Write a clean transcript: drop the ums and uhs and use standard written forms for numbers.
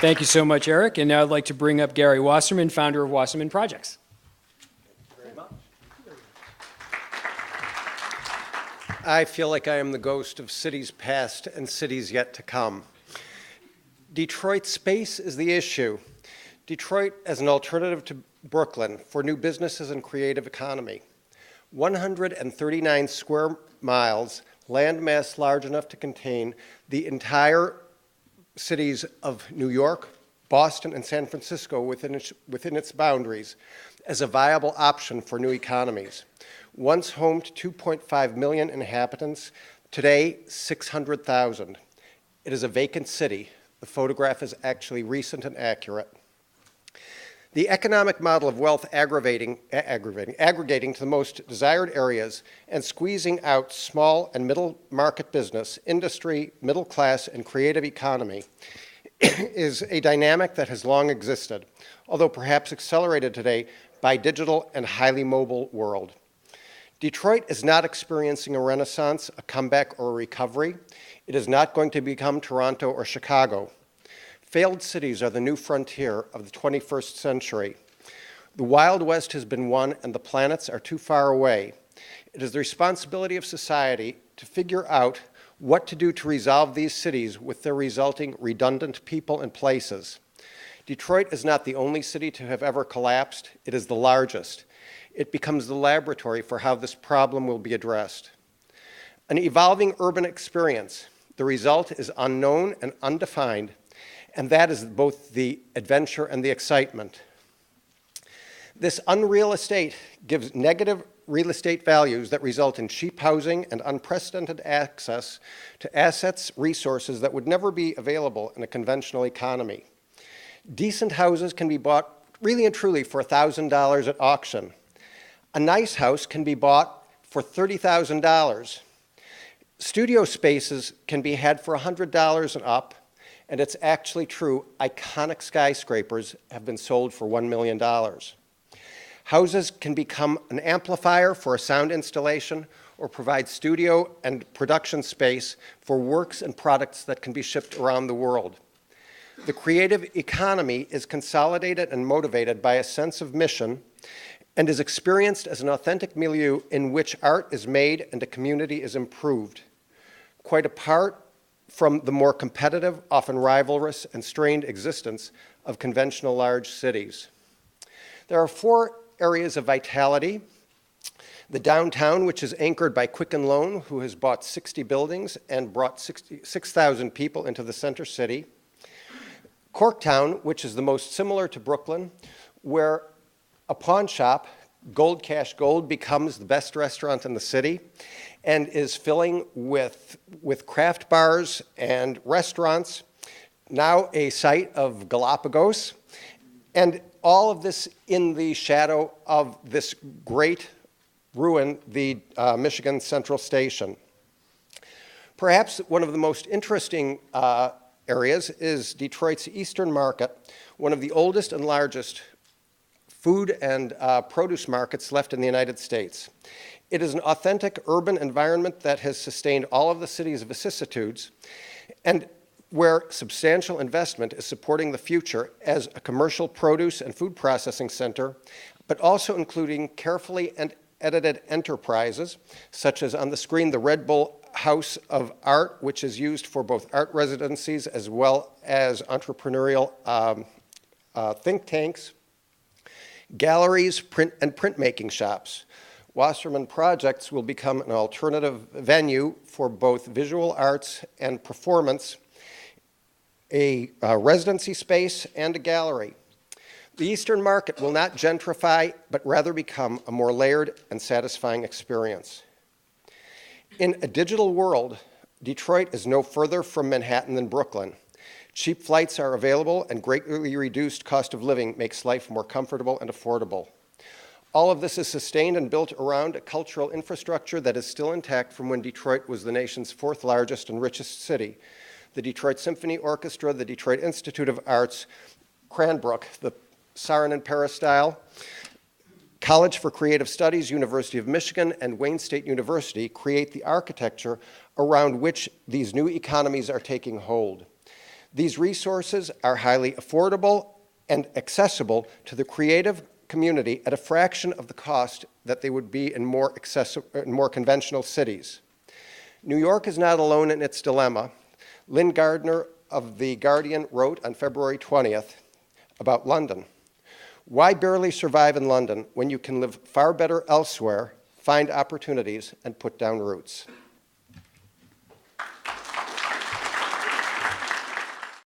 Thank you so much, Eric. And now I'd like to bring up Gary Wasserman, founder of Wasserman Projects. Very much. I feel like I am the ghost of cities past and cities yet to come. Detroit space is the issue. Detroit as an alternative to Brooklyn for new businesses and creative economy. 139 square miles, landmass large enough to contain the entire cities of New York, Boston, and San Francisco within its boundaries as a viable option for new economies. Once home to 2.5 million inhabitants, today 600,000. It is a vacant city. The photograph is actually recent and accurate. The economic model of wealth aggregating to the most desired areas and squeezing out small and middle market business, industry, middle class, and creative economy is a dynamic that has long existed, although perhaps accelerated today by digital and highly mobile world. Detroit is not experiencing a renaissance, a comeback, or a recovery. It is not going to become Toronto or Chicago. Failed cities are the new frontier of the 21st century. The Wild West has been won and the planets are too far away. It is the responsibility of society to figure out what to do to resolve these cities with their resulting redundant people and places. Detroit is not the only city to have ever collapsed. It is the largest. It becomes the laboratory for how this problem will be addressed. An evolving urban experience. The result is unknown and undefined, and that is both the adventure and the excitement. This unreal estate gives negative real estate values that result in cheap housing and unprecedented access to assets, resources that would never be available in a conventional economy. Decent houses can be bought really and truly for $1,000 at auction. A nice house can be bought for $30,000. Studio spaces can be had for $100 and up. And it's actually true, iconic skyscrapers have been sold for $1 million. Houses can become an amplifier for a sound installation or provide studio and production space for works and products that can be shipped around the world. The creative economy is consolidated and motivated by a sense of mission and is experienced as an authentic milieu in which art is made and a community is improved. Quite apart from the more competitive, often rivalrous, and strained existence of conventional large cities. There are 4 areas of vitality. The downtown, which is anchored by Quicken Loan, who has bought 60 buildings and brought 6,000 people into the center city. Corktown, which is the most similar to Brooklyn, where a pawn shop, Gold Cash Gold, becomes the best restaurant in the city and is filling with craft bars and restaurants, now a site of Galapagos, and all of this in the shadow of this great ruin, the Michigan Central Station. Perhaps one of the most interesting areas is Detroit's Eastern Market, one of the oldest and largest food and produce markets left in the United States. It is an authentic urban environment that has sustained all of the city's vicissitudes and where substantial investment is supporting the future as a commercial produce and food processing center, but also including carefully and edited enterprises, such as on the screen, the Red Bull House of Art, which is used for both art residencies as well as entrepreneurial think tanks, galleries, print and printmaking shops. Wasserman Projects will become an alternative venue for both visual arts and performance, a residency space, and a gallery. The Eastern Market will not gentrify, but rather become a more layered and satisfying experience. In a digital world, Detroit is no further from Manhattan than Brooklyn. Cheap flights are available, and greatly reduced cost of living makes life more comfortable and affordable. All of this is sustained and built around a cultural infrastructure that is still intact from when Detroit was the nation's 4th largest and richest city. The Detroit Symphony Orchestra, the Detroit Institute of Arts, Cranbrook, the Saarinen Peristyle, College for Creative Studies, University of Michigan, and Wayne State University create the architecture around which these new economies are taking hold. These resources are highly affordable and accessible to the creative community at a fraction of the cost that they would be in more conventional cities. New York is not alone in its dilemma. Lynn Gardner of The Guardian wrote on February 20th about London. Why barely survive in London when you can live far better elsewhere, find opportunities, and put down roots?